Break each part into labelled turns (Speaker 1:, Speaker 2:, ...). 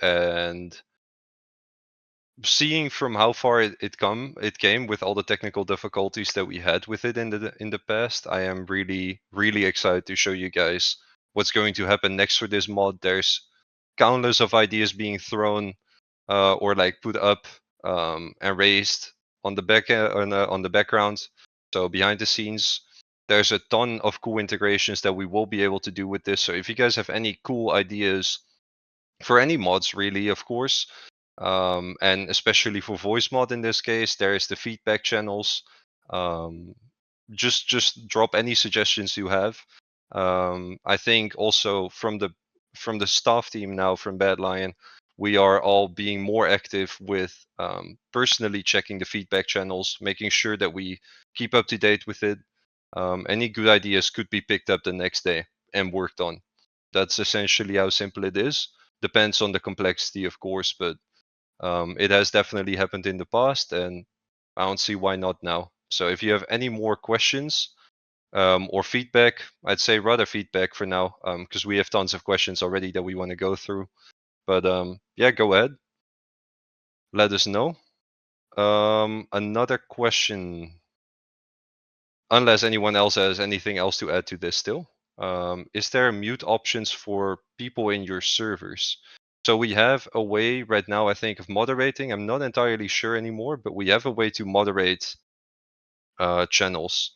Speaker 1: and seeing from how far it came with all the technical difficulties that we had with it in the past, I am really excited to show you guys what's going to happen next for this mod. There's countless of ideas being thrown or like put up and raised on the background, so behind the scenes. There's a ton of cool integrations that we will be able to do with this. So if you guys have any cool ideas for any mods, really, of course, and especially for voice mod in this case, there is the feedback channels. Just drop any suggestions you have. I think also from the staff team now from Badlion, we are all being more active with personally checking the feedback channels, making sure that we keep up to date with it. Any good ideas could be picked up the next day and worked on. That's essentially how simple it is. Depends on the complexity, of course, but it has definitely happened in the past, and I don't see why not now. So if you have any more questions or feedback, I'd say rather feedback for now, because we have tons of questions already that we want to go through. But yeah, go ahead. Let us know. Another question, unless anyone else has anything else to add to this still. Is there mute options for people in your servers? So we have a way right now, I think, of moderating. I'm not entirely sure anymore, but we have a way to moderate channels.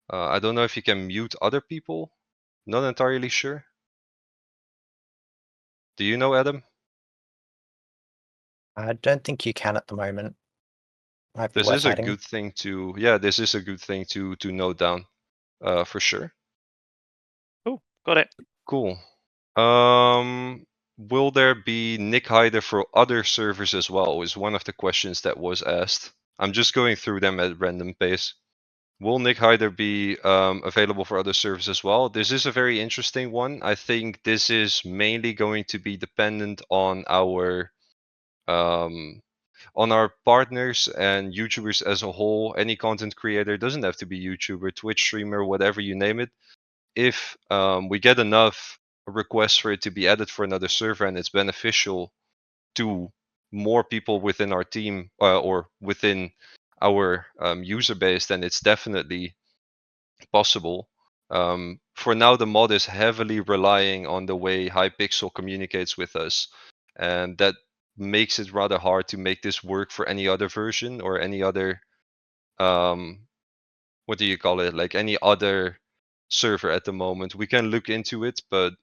Speaker 1: I don't know if you can mute other people. Not entirely sure. Do you know, Adam?
Speaker 2: I don't think you can at the moment. Might be
Speaker 1: This
Speaker 2: worth
Speaker 1: is a
Speaker 2: adding.
Speaker 1: good thing to, yeah, this is a good thing to note down, for sure.
Speaker 3: Oh, got it.
Speaker 1: Cool. Will there be Nickhider for other servers as well? Is one of the questions that was asked. I'm just going through them at random pace. Will Nickhider be available for other servers as well? This is a very interesting one. I think this is mainly going to be dependent on our partners and YouTubers as a whole. Any content creator, doesn't have to be YouTuber, Twitch streamer, whatever you name it. If we get enough requests for it to be added for another server and it's beneficial to more people within our team or within our user base, then it's definitely possible. For now, the mod is heavily relying on the way Hypixel communicates with us, and that makes it rather hard to make this work for any other version or any other what do you call it, like any other server at the moment. We can look into it, but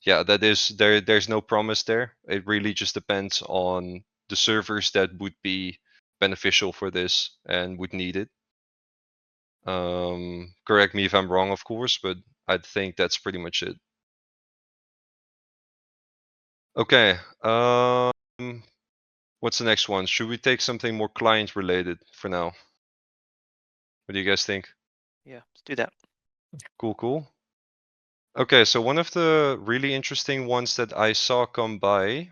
Speaker 1: yeah, that is there's no promise there. It really just depends on the servers that would be beneficial for this and would need it. Correct me if I'm wrong, of course, but I think that's pretty much it. Okay, what's the next one? Should we take something more client related for now? What do you guys think?
Speaker 3: Yeah, let's do that.
Speaker 1: Cool. Okay, so one of the really interesting ones that I saw come by, I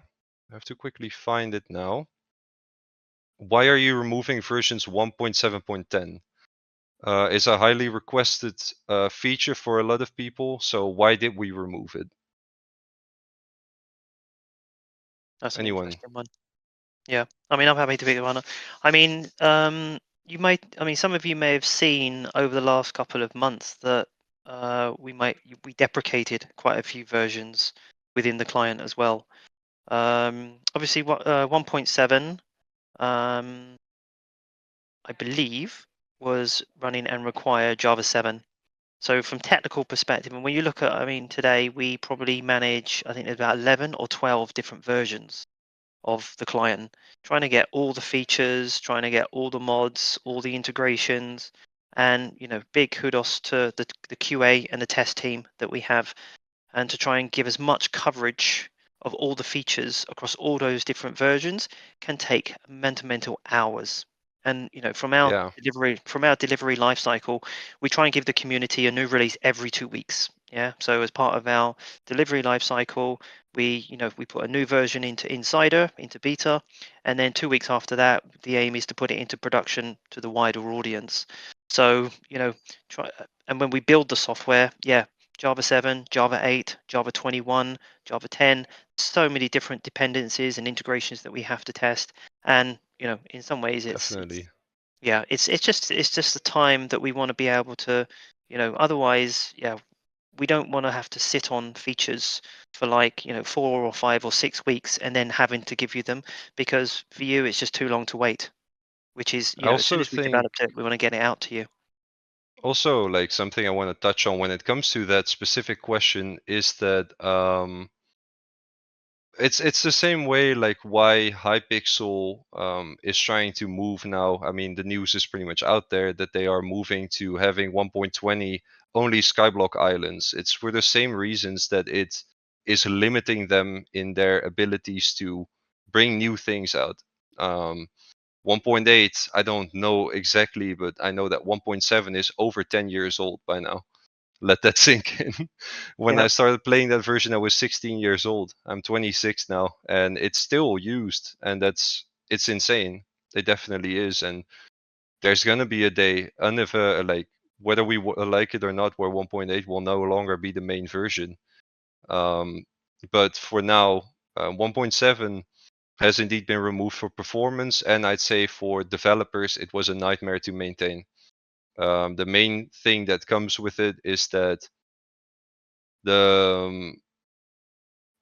Speaker 1: have to quickly find it now. Why are you removing versions 1.7.10? It's a highly requested feature for a lot of people, so why did we remove it?
Speaker 3: That's an
Speaker 1: Anyone?
Speaker 3: interesting one. Yeah, I mean, I'm happy to pick the one up. I mean, some of you may have seen over the last couple of months that we deprecated quite a few versions within the client as well. Obviously, 1.7, I believe, was running and required Java 7. So from technical perspective, and when you look at, I mean, today we probably manage, I think there's about 11 or 12 different versions of the client, trying to get all the features, trying to get all the mods, all the integrations, and big kudos to the QA and the test team that we have, and to try and give as much coverage of all the features across all those different versions can take mental hours. And from our delivery life cycle, we try and give the community a new release every 2 weeks. Yeah. So as part of our delivery life cycle, we put a new version into Insider, into beta, and then 2 weeks after that, the aim is to put it into production to the wider audience. So and when we build the software, Java 7, Java 8, Java 21, Java 10. So many different dependencies and integrations that we have to test. And in some ways,
Speaker 1: Definitely.
Speaker 3: it's just the time that we want to be able to, otherwise, we don't want to have to sit on features for 4 or 5 or 6 weeks and then having to give you them, because for you it's just too long to wait. Which is,
Speaker 1: I
Speaker 3: as soon
Speaker 1: also
Speaker 3: as we
Speaker 1: think
Speaker 3: developed it, we want to get it out to you.
Speaker 1: also like something I want to touch on when it comes to that specific question is that it's the same way like why Hypixel is trying to move now. I mean, the news is pretty much out there that they are moving to having 1.20 only Skyblock islands. It's for the same reasons that it is limiting them in their abilities to bring new things out. 1.8, I don't know exactly, but I know that 1.7 is over 10 years old by now. Let that sink in. When I started playing that version, I was 16 years old. I'm 26 now, and it's still used, and it's insane. It definitely is, and there's gonna be a day, like whether we like it or not, where 1.8 will no longer be the main version. But for now, 1.7 has indeed been removed for performance, and I'd say for developers, it was a nightmare to maintain. The main thing that comes with it is that the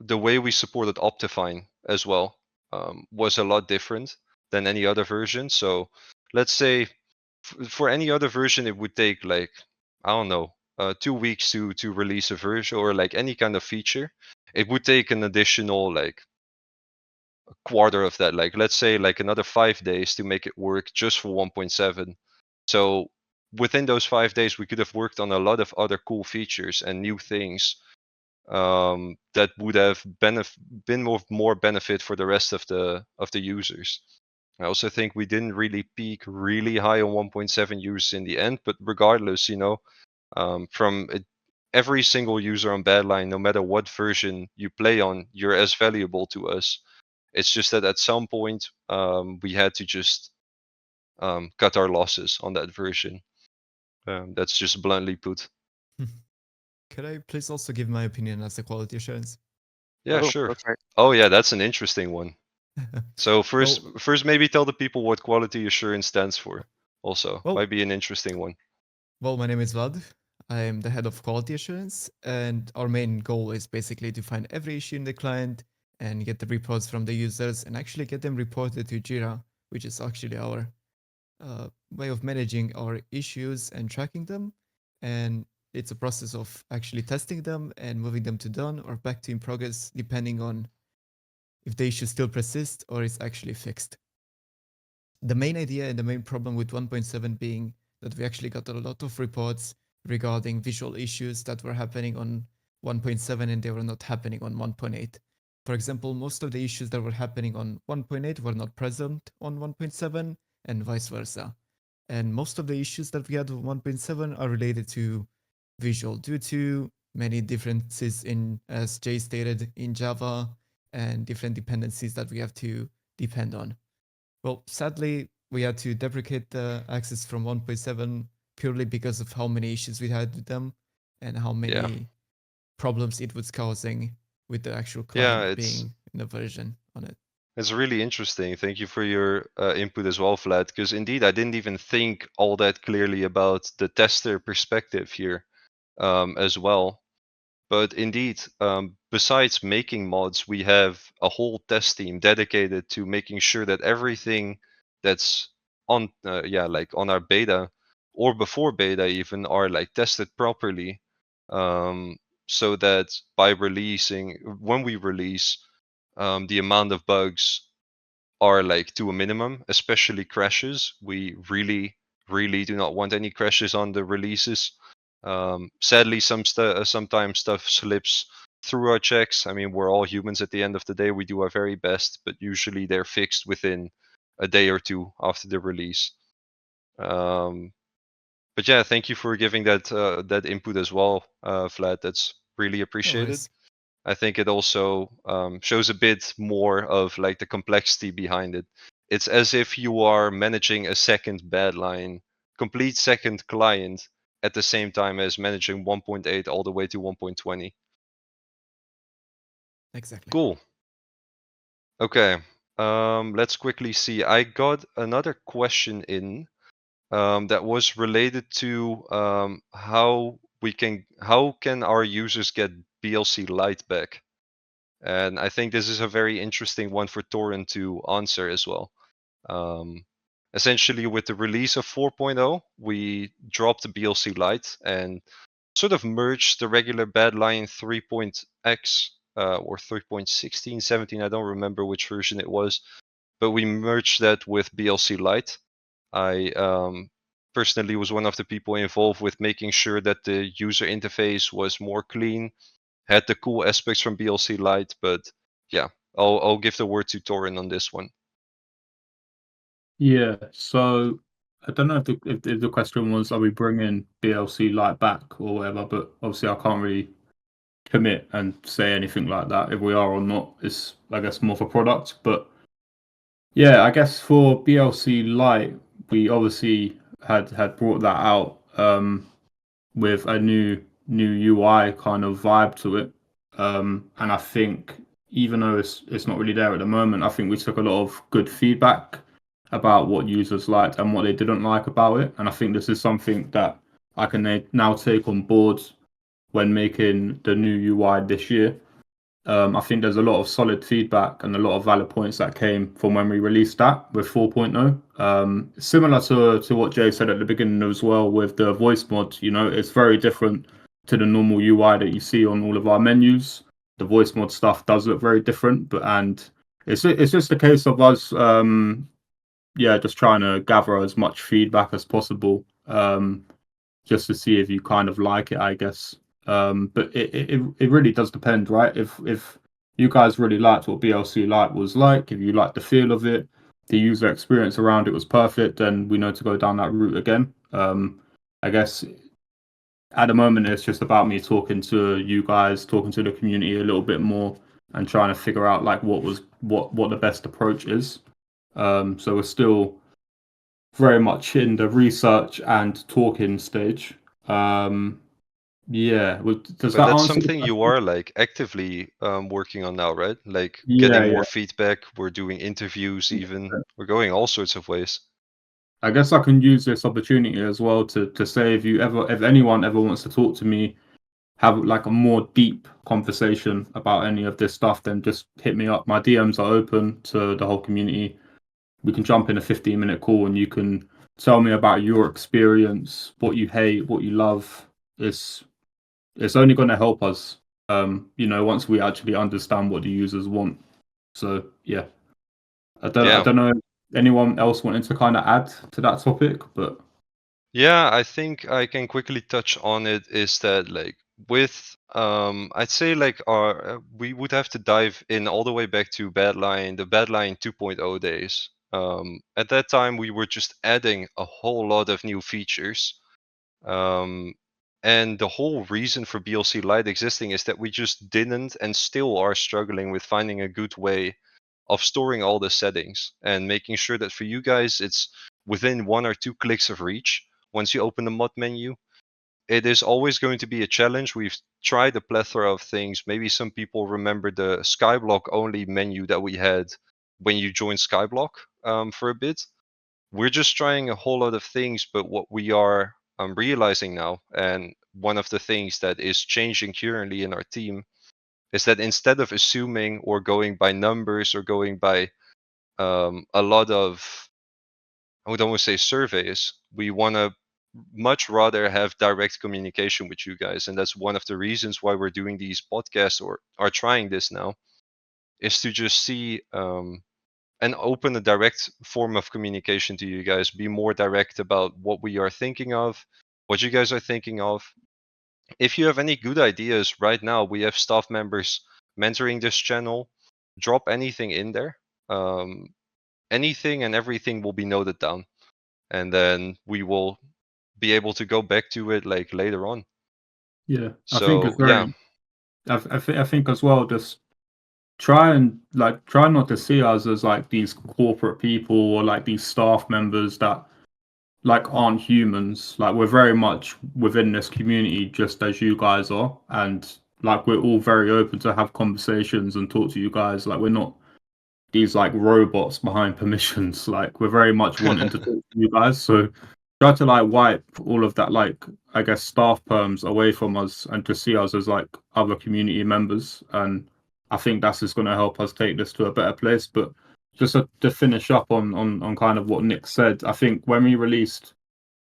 Speaker 1: way we supported Optifine as well was a lot different than any other version. So let's say for any other version, it would take like, I don't know, 2 weeks to release a version or like any kind of feature. It would take an additional like a quarter of that, like let's say like another 5 days to make it work just for 1.7. So within those 5 days, we could have worked on a lot of other cool features and new things that would have been of more benefit for the rest of the users. I also think we didn't really peak really high on 1.7 users in the end, but regardless, from every single user on Badlion, no matter what version you play on, you're as valuable to us. It's just that at some point we had to just cut our losses on that version. That's just bluntly put.
Speaker 4: Could I please also give my opinion as a quality assurance?
Speaker 1: Yeah,
Speaker 3: Oh,
Speaker 1: sure.
Speaker 3: okay.
Speaker 1: Oh yeah, that's an interesting one. So first,
Speaker 4: Well-
Speaker 1: first maybe tell the people what quality assurance stands for. Also,
Speaker 4: Well-
Speaker 1: might be an interesting one.
Speaker 4: Well, my name is Vlad. I am the head of quality assurance, and our main goal is basically to find every issue in the client and get the reports from the users and actually get them reported to Jira, which is actually our way of managing our issues and tracking them. And it's a process of actually testing them and moving them to done or back to in progress, depending on if the issue still persists or is actually fixed. The main idea and the main problem with 1.7 being that we actually got a lot of reports regarding visual issues that were happening on 1.7 and they were not happening on 1.8. For example, most of the issues that were happening on 1.8 were not present on 1.7 and vice versa. And most of the issues that we had with 1.7 are related to visual due to many differences in, as Jay stated, in Java and different dependencies that we have to depend on. Well, sadly, we had to deprecate the access from 1.7 purely because of how many issues we had with them and how many problems it was causing with the actual client being in the version on it.
Speaker 1: It's really interesting. Thank you for your input as well, Vlad, because indeed I didn't even think all that clearly about the tester perspective here as well. But indeed, besides making mods, we have a whole test team dedicated to making sure that everything that's on, like on our beta or before beta even are like tested properly, so that by releasing, when we release, the amount of bugs are like to a minimum, especially crashes. We really, really do not want any crashes on the releases. Sadly, sometimes stuff slips through our checks. I mean, we're all humans at the end of the day. We do our very best, but usually they're fixed within a day or two after the release. But yeah, thank you for giving that input as well, Vlad. That's really appreciated. I think it also shows a bit more of like the complexity behind it. It's as if you are managing a second Badlion, complete second client at the same time as managing 1.8 all the way to 1.20.
Speaker 4: Exactly.
Speaker 1: Cool. Okay, let's quickly see. I got another question in that was related to how can our users get BLC Lite back? And I think this is a very interesting one for Torin to answer as well. Essentially, with the release of 4.0, we dropped the BLC Lite and sort of merged the regular Badlion 3.x or 3.16, 17, I don't remember which version it was, but we merged that with BLC Lite. I personally was one of the people involved with making sure that the user interface was more clean, had the cool aspects from BLC Lite, but yeah, I'll give the word to Torin on this one.
Speaker 5: Yeah, so I don't know if the question was, are we bringing BLC Lite back or whatever, but obviously I can't really commit and say anything like that. If we are or not, it's, I guess, more for product. But yeah, I guess for BLC Lite, we obviously had brought that out with a new UI kind of vibe to it. And I think even though it's not really there at the moment, I think we took a lot of good feedback about what users liked and what they didn't like about it. And I think this is something that I can now take on board when making the new UI this year. I think there's a lot of solid feedback and a lot of valid points that came from when we released that with 4.0. Similar to what Jay said at the beginning as well with the voice mod, it's very different to the normal UI that you see on all of our menus. The voice mod stuff does look very different, and it's just a case of us, just trying to gather as much feedback as possible, just to see if you kind of like it, I guess. But it really does depend, right? If you guys really liked what BLC Lite was like, if you liked the feel of it, the user experience around it was perfect, then we know to go down that route again. I guess at the moment it's just about me talking to you guys, talking to the community a little bit more, and trying to figure out like what the best approach is. So we're still very much in the research and talking stage. Yeah, does
Speaker 1: But
Speaker 5: that
Speaker 1: that's
Speaker 5: answer the
Speaker 1: something you
Speaker 5: question?
Speaker 1: are like actively working on now, right? Like
Speaker 5: Yeah,
Speaker 1: getting more
Speaker 5: yeah.
Speaker 1: feedback. We're doing interviews even. We're going all sorts of ways.
Speaker 5: I guess I can use this opportunity as well to say if anyone ever wants to talk to me, have like a more deep conversation about any of this stuff, then just hit me up. My DMs are open to the whole community. We can jump in a 15-minute call and you can tell me about your experience, what you hate, what you love. It's only going to help us, once we actually understand what the users want. So yeah, I don't know if anyone else wanted to kind of add to that topic, but
Speaker 1: yeah, I think I can quickly touch on it. Is that like with I'd say like we would have to dive in all the way back to the Badlion 2.0 days. At that time, we were just adding a whole lot of new features. And the whole reason for BLC Lite existing is that we just didn't and still are struggling with finding a good way of storing all the settings and making sure that for you guys it's within 1 or 2 clicks of reach once you open the mod menu. It is always going to be a challenge. We've tried a plethora of things. Maybe some people remember the Skyblock only menu that we had when you joined Skyblock for a bit. We're just trying a whole lot of things, but what we are realizing now, and one of the things that is changing currently in our team, is that instead of assuming or going by numbers or going by a lot of, I would almost say, surveys, we want to much rather have direct communication with you guys. And that's one of the reasons why we're doing these podcasts or are trying this now, is to just see and open a direct form of communication to you guys, be more direct about what we are thinking of, what you guys are thinking of. If you have any good ideas right now, we have staff members mentoring this channel. Drop anything in there. Anything and everything will be noted down, and then we will be able to go back to it like later on.
Speaker 5: yeah, I think
Speaker 1: So
Speaker 5: it's very. I think as well, just try not to see us as like these corporate people or like these staff members that like aren't humans. Like we're very much within this community, just as you guys are, and like we're all very open to have conversations and talk to you guys. Like we're not these like robots behind permissions. Like we're very much wanting to talk to you guys. So try to like wipe all of that, like I guess staff perms away from us and to see us as like other community members. And I think that's just going to help us take this to a better place. But just to finish up on kind of what Nick said, I think when we released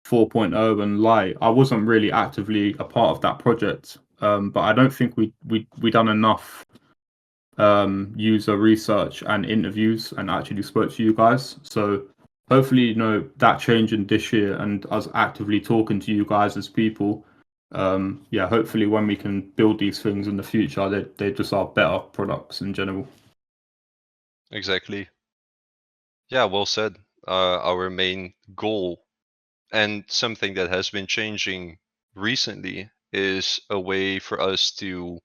Speaker 5: 4.0 and Lite, I wasn't really actively a part of that project. But I don't think we done enough user research and interviews and actually spoke to you guys. So hopefully, you know, that changing this year and us actively talking to you guys as people, yeah, hopefully when we can build these things in the future, they just are better products in general.
Speaker 1: Exactly. Yeah, well said. Our main goal and something that has been changing recently is a way for us to.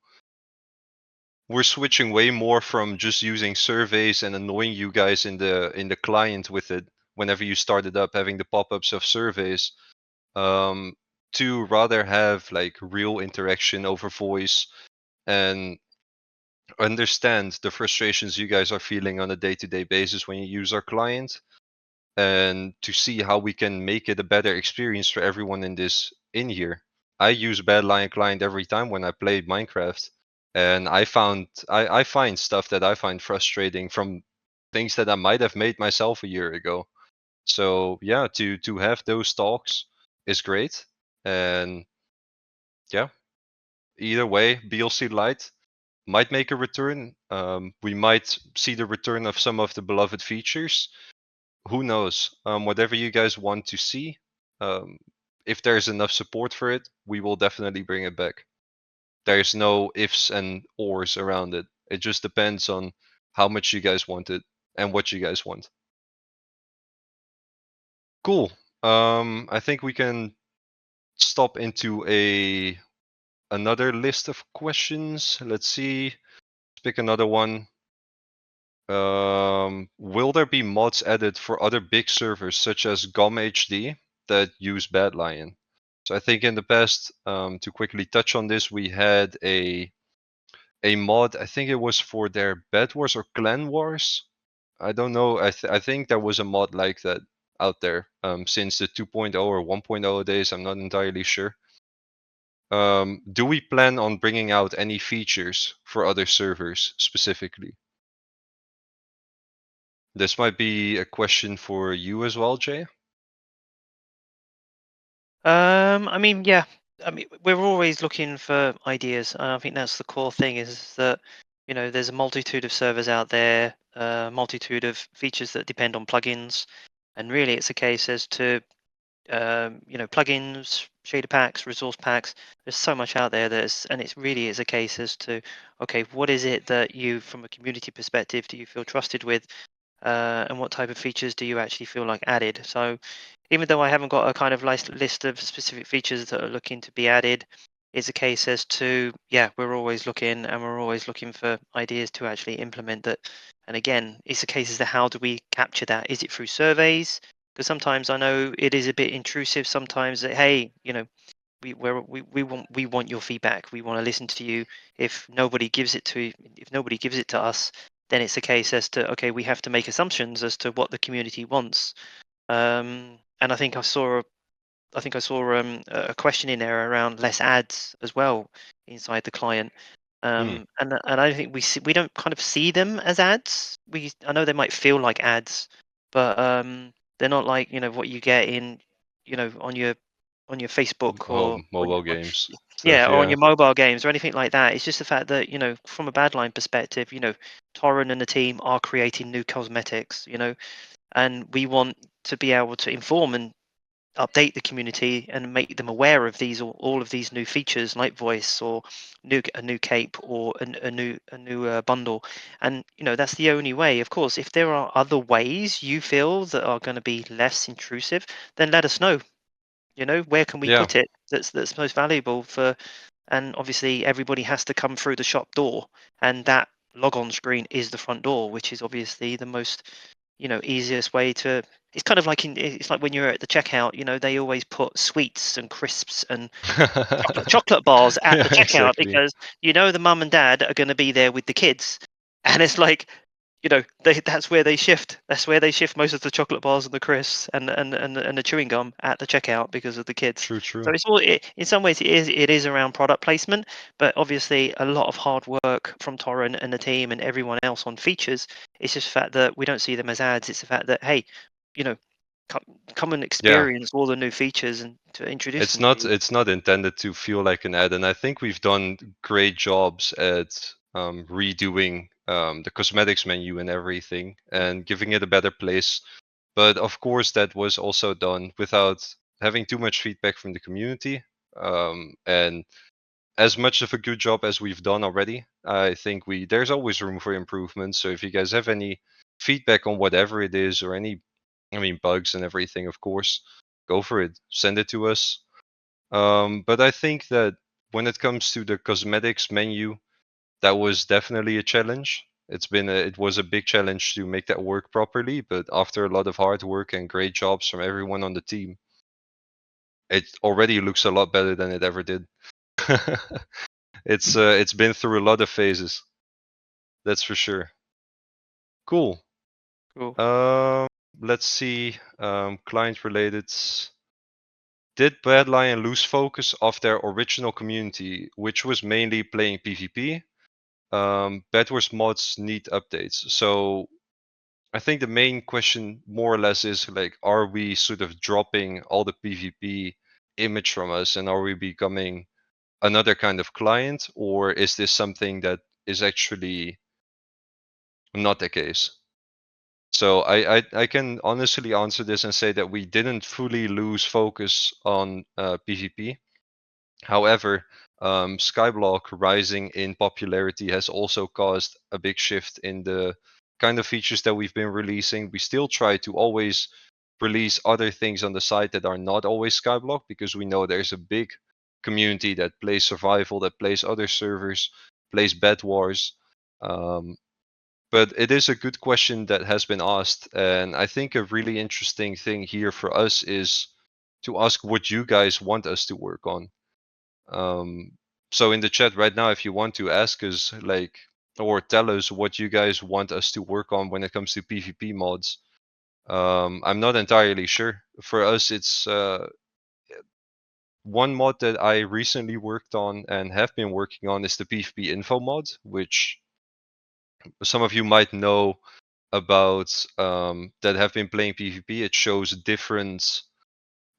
Speaker 1: We're switching way more from just using surveys and annoying you guys in the client with it whenever you started up having the pop-ups of surveys, to rather have like real interaction over voice and understand the frustrations you guys are feeling on a day-to-day basis when you use our client, and to see how we can make it a better experience for everyone in here. I use Badlion client every time when I play Minecraft, and I find stuff that I find frustrating from things that I might have made myself a year ago. So yeah, to have those talks is great. And yeah, either way, BLC Lite might make a return. We might see the return of some of the beloved features. Who knows? Whatever you guys want to see, if there's enough support for it, we will definitely bring it back. There's no ifs and ors around it. It just depends on how much you guys want it and what you guys want. Cool. I think we can stop into another list of questions. Let's see. Let's pick another one. Will there be mods added for other big servers such as GommeHD that use Badlion? So I think in the past, to quickly touch on this, we had a mod. I think it was for their Bed Wars or Clan Wars. I don't know. I think there was a mod like that out there since the 2.0 or 1.0 days. I'm not entirely sure. Do we plan on bringing out any features for other servers specifically? This might be a question for you as well, Jay.
Speaker 3: I mean, yeah. I mean, we're always looking for ideas. I think that's the core thing, is that, you know, there's a multitude of servers out there, a multitude of features that depend on plugins, and really it's a case as to, you know, plugins, shader packs, resource packs. There's so much out there and it's really is a case as to, okay, what is it that you, from a community perspective, do you feel trusted with, and what type of features do you actually feel like added? So even though I haven't got a kind of list of specific features that are looking to be added, it's a case as to, yeah, we're always looking, and we're always looking for ideas to actually implement that. And again, it's a case as to how do we capture that? Is it through surveys? Because sometimes I know it is a bit intrusive. Sometimes that, hey, you know, we want your feedback. We want to listen to you. If nobody gives it to us, then it's a case as to, okay, we have to make assumptions as to what the community wants. And I think I saw a question in there around less ads as well inside the client. And I think we don't kind of see them as ads. I know they might feel like ads, but they're not like, you know, what you get in, you know, on your Facebook or
Speaker 1: mobile games.
Speaker 3: yeah,
Speaker 1: Stuff,
Speaker 3: or on your mobile games or anything like that. It's just the fact that, you know, from a Badlion perspective, you know, Torren and the team are creating new cosmetics, you know, and we want to be able to inform and update the community and make them aware of all of these new features like voice or a new cape or a new bundle. And you know, that's the only way. Of course, if there are other ways you feel that are going to be less intrusive, then let us know. You know, where can we put it that's most valuable for? And obviously everybody has to come through the shop door, and that log on screen is the front door, which is obviously the most, easiest way to. It's kind of like it's like when you're at the checkout, they always put sweets and crisps and chocolate bars at
Speaker 1: Yeah,
Speaker 3: the checkout
Speaker 1: exactly.
Speaker 3: because the mum and dad are going to be there with the kids, and it's like that's where they shift. That's where they shift most of the chocolate bars and the crisps and the chewing gum at the checkout because of the kids.
Speaker 1: True, true.
Speaker 3: So it's all in some ways it is around product placement, but obviously a lot of hard work from Torrent and the team and everyone else on features. It's just the fact that we don't see them as ads. It's the fact that hey, come and experience all the new features and to introduce
Speaker 1: It's
Speaker 3: them
Speaker 1: not
Speaker 3: to you.
Speaker 1: it's not intended to feel like an ad, and I think we've done great jobs at redoing the cosmetics menu and everything and giving it a better place. But of course, that was also done without having too much feedback from the community. And as much of a good job as we've done already, I think there's always room for improvement. So if you guys have any feedback on whatever it is or any, bugs and everything, of course, go for it. Send it to us. But I think that when it comes to the cosmetics menu, that was definitely a challenge. It was a big challenge to make that work properly, but after a lot of hard work and great jobs from everyone on the team, it already looks a lot better than it ever did. It's been through a lot of phases. That's for sure. Cool.
Speaker 3: Cool.
Speaker 1: Let's see. Client related. Did Badlion lose focus of their original community, which was mainly playing PvP? Badwars mods need updates. So I think the main question more or less is like, are we sort of dropping all the PvP image from us and are we becoming another kind of client, or is this something that is actually not the case? So I can honestly answer this and say that we didn't fully lose focus on PvP. However, Skyblock rising in popularity has also caused a big shift in the kind of features that we've been releasing. We still try to always release other things on the site that are not always Skyblock because we know there's a big community that plays survival, that plays other servers, plays Bed Wars. But it is a good question that has been asked. And I think a really interesting thing here for us is to ask what you guys want us to work on. So in the chat right now, if you want to ask us or tell us what you guys want us to work on when it comes to PvP mods, I'm not entirely sure. For us, it's one mod that I recently worked on and have been working on is the PvP info mod, which some of you might know about that have been playing PvP. It shows different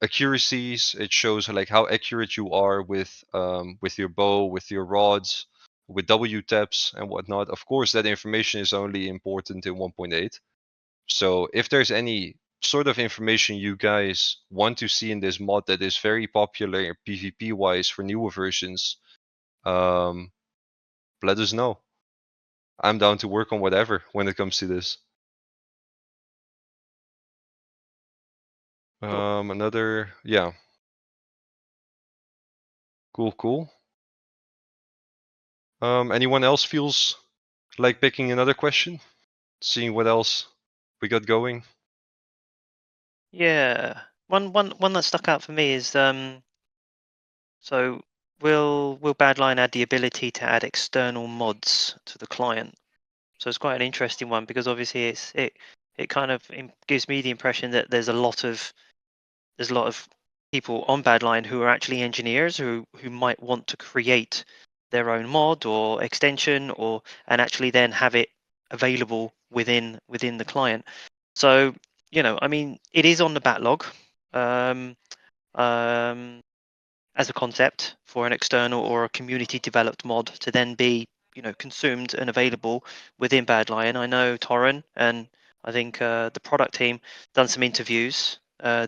Speaker 1: accuracies. It shows like how accurate you are with your bow, with your rods, with W taps and whatnot. Of course, that information is only important in 1.8. So if there's any sort of information you guys want to see in this mod that is very popular PvP wise for newer versions, let us know. I'm down to work on whatever when it comes to this. Yeah. Cool. Anyone else feels like picking another question? Seeing what else we got going?
Speaker 3: Yeah. One that stuck out for me is so will Badlion add the ability to add external mods to the client? So it's quite an interesting one because obviously it kind of gives me the impression that there's a lot of people on Badlion who are actually engineers who might want to create their own mod or extension and actually then have it available within the client. So it is on the backlog as a concept for an external or a community developed mod to then be consumed and available within Badlion. I know Torren and I think the product team done some interviews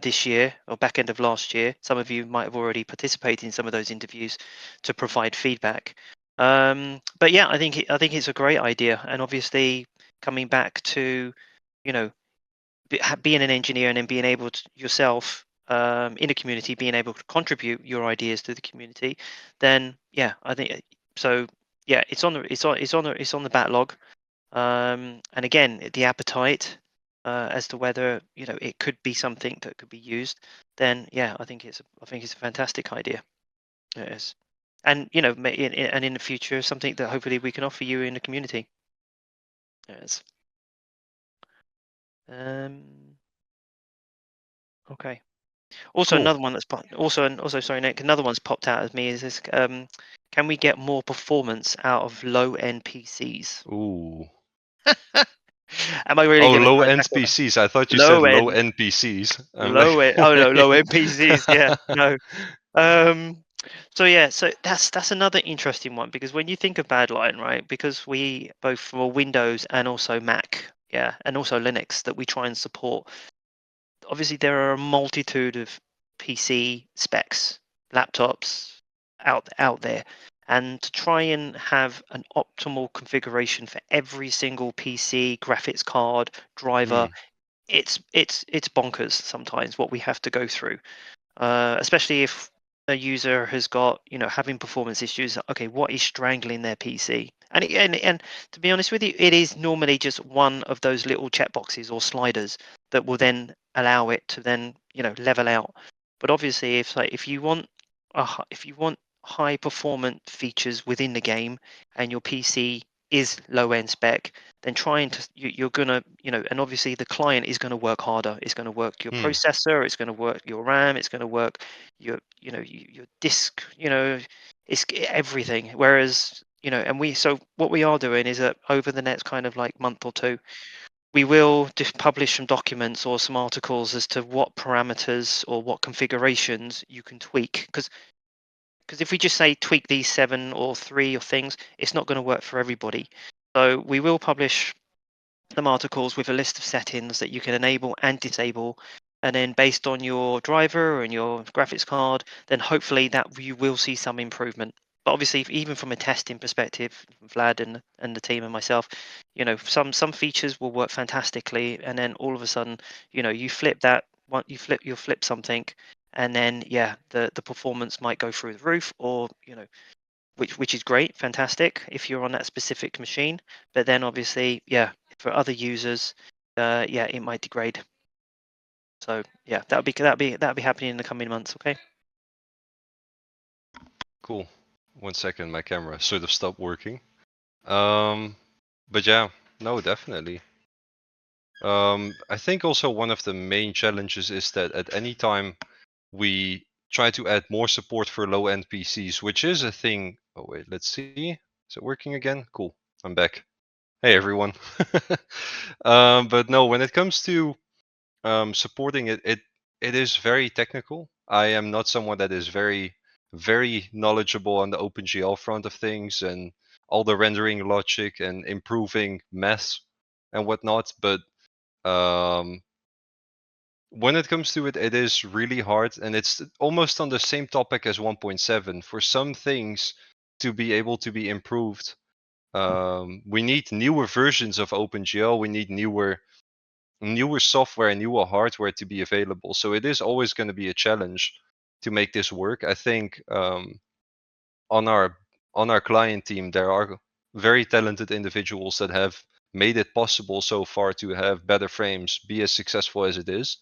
Speaker 3: this year or back end of last year. Some of you might have already participated in some of those interviews to provide feedback. But yeah, I think it's a great idea, and obviously coming back to being an engineer and then being able to yourself in a community, being able to contribute your ideas to the community, then yeah, I think so. Yeah, it's on the backlog, and again, the appetite as to whether it could be something that could be used, then yeah, I think it's a fantastic idea. It is, and and in the future, something that hopefully we can offer you in the community. Yes. Okay. Also,
Speaker 1: Cool.
Speaker 3: another one that's also sorry, Nick. Another one's popped out at me is this: can we get more performance out of low-end PCs?
Speaker 1: Ooh.
Speaker 3: Am I really
Speaker 1: Oh,
Speaker 3: going to
Speaker 1: low-end PCs. I thought you said
Speaker 3: low-end,
Speaker 1: low-end PCs. I'm
Speaker 3: low-end? Oh no, low-end PCs. Yeah, no.
Speaker 1: Yeah.
Speaker 3: So yeah, so that's another interesting one, because when you think of Badlion, right? Because we both for Windows and also Mac, yeah, and also Linux that we try and support. Obviously, there are a multitude of PC specs, laptops out there, and to try and have an optimal configuration for every single PC, graphics card, driver, it's bonkers sometimes what we have to go through, especially if a user has got having performance issues. Okay, what is strangling their PC? And to be honest with you, it is normally just one of those little checkboxes or sliders that will then allow it to then level out. But obviously, if you want high performance features within the game and your PC is low end spec, then you're gonna and obviously the client is going to work harder. It's going to work your processor, it's going to work your RAM, it's going to work your your disk, it's everything. Whereas so what we are doing is that over the next kind of like month or two, we will just publish some documents or some articles as to what parameters or what configurations you can tweak, because if we just say tweak these 7 or 3 or things, it's not going to work for everybody. So we will publish some articles with a list of settings that you can enable and disable, and then based on your driver and your graphics card, then hopefully that you will see some improvement. But obviously, even from a testing perspective, Vlad and the team and myself, some features will work fantastically, and then all of a sudden, you flip you'll flip something, and then yeah, the performance might go through the roof, or which is great, fantastic if you're on that specific machine. But then obviously, yeah, for other users, yeah, it might degrade. So yeah, that'll be happening in the coming months. Okay.
Speaker 1: Cool. 1 second, my camera sort of stopped working. But yeah, no, definitely. I think also one of the main challenges is that at any time we try to add more support for low-end PCs, which is a thing. Oh wait, let's see. Is it working again? Cool. I'm back. Hey everyone. But no, when it comes to supporting it is very technical. I am not someone that is very knowledgeable on the OpenGL front of things and all the rendering logic and improving math and whatnot. But when it comes to it, it is really hard, and it's almost on the same topic as 1.7. For some things to be able to be improved, we need newer versions of OpenGL. We need newer software and newer hardware to be available. So it is always going to be a challenge to make this work. I think on our client team, there are very talented individuals that have made it possible so far to have better frames, be as successful as it is,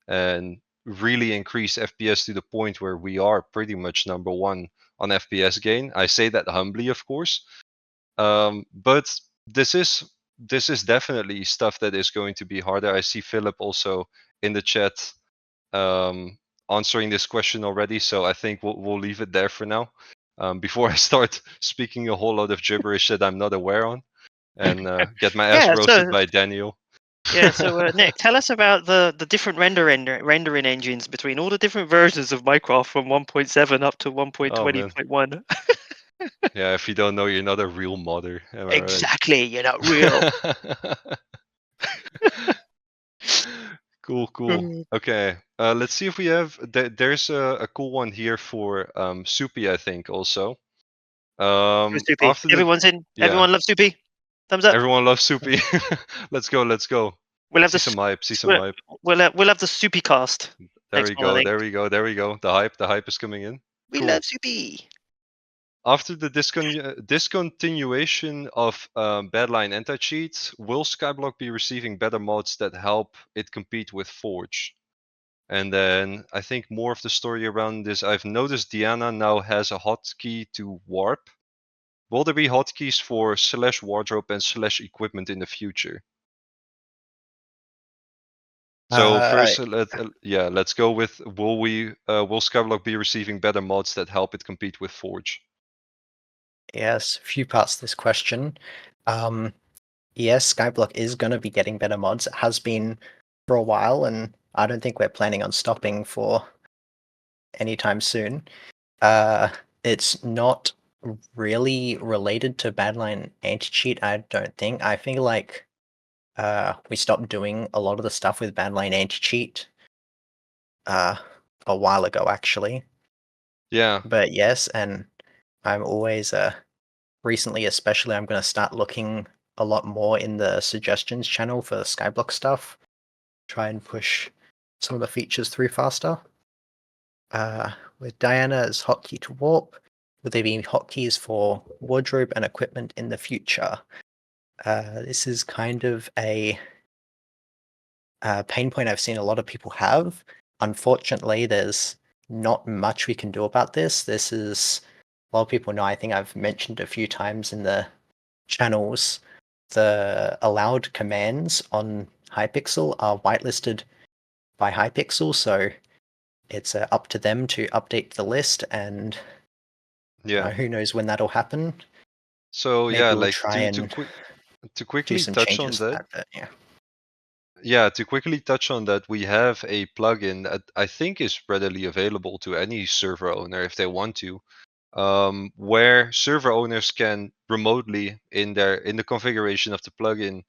Speaker 1: and really increase FPS to the point where we are pretty much number 1 on FPS gain. I say that humbly, of course, but this is definitely stuff that is going to be harder. I see Philip also in the chat answering this question already, so I think we'll leave it there for now, before I start speaking a whole lot of gibberish that I'm not aware on, and get my ass
Speaker 3: Yeah.
Speaker 1: roasted
Speaker 3: So
Speaker 1: by Daniel.
Speaker 3: yeah. So Nick, tell us about the different rendering engines between all the different versions of Minecraft from 1.7 up to
Speaker 1: Oh man.
Speaker 3: 1.20.1.
Speaker 1: Yeah, if you don't know, you're not a real modder. Am I right?
Speaker 3: Exactly. You're not real.
Speaker 1: Cool. Okay, let's see if we have. There's a cool one here for Soupy, I think, also.
Speaker 3: Soupy.
Speaker 1: After the
Speaker 3: Everyone's in.
Speaker 1: yeah,
Speaker 3: Everyone loves Soupy. Thumbs up.
Speaker 1: everyone loves Soupy. Let's go.
Speaker 3: We'll have
Speaker 1: See
Speaker 3: the
Speaker 1: some hype. See some
Speaker 3: we'll,
Speaker 1: hype.
Speaker 3: we'll have the Soupy cast.
Speaker 1: There
Speaker 3: Next
Speaker 1: we
Speaker 3: one, I
Speaker 1: go.
Speaker 3: think.
Speaker 1: There we go. There we go. The hype is coming in.
Speaker 3: We
Speaker 1: Cool.
Speaker 3: love Soupy.
Speaker 1: After the discontinuation of Badlion anti-cheat, will Skyblock be receiving better mods that help it compete with Forge? And then I think more of the story around this, I've noticed Diana now has a hotkey to warp. Will there be hotkeys for /wardrobe and /equipment in the future? So first, let's go with will Skyblock be receiving better mods that help it compete with Forge?
Speaker 2: Yes, a few parts to this question. Yes, Skyblock is going to be getting better mods. It has been for a while, and I don't think we're planning on stopping for anytime soon. It's not really related to Badlion anti-cheat, I don't think. I feel like we stopped doing a lot of the stuff with Badlion anti-cheat a while ago, actually.
Speaker 1: Yeah.
Speaker 2: But yes, and I'm always recently especially I'm going to start looking a lot more in the suggestions channel for the Skyblock stuff. Try and push some of the features through faster. With Diana's hotkey to warp, will there be hotkeys for wardrobe and equipment in the future? This is kind of a pain point I've seen a lot of people have. Unfortunately, there's not much we can do about this. This is, a lot of people know, I think I've mentioned a few times in the channels, the allowed commands on Hypixel are whitelisted by Hypixel, so it's up to them to update the list, and
Speaker 1: Yeah.
Speaker 2: who knows when that'll happen.
Speaker 1: So
Speaker 2: Maybe
Speaker 1: yeah,
Speaker 2: we'll
Speaker 1: like
Speaker 2: try
Speaker 1: to
Speaker 2: and do
Speaker 1: quickly
Speaker 2: some
Speaker 1: touch on
Speaker 2: changes to
Speaker 1: that.
Speaker 2: but yeah.
Speaker 1: Yeah, to quickly touch on that, we have a plugin that I think is readily available to any server owner if they want to, where server owners can remotely in the configuration of the plugin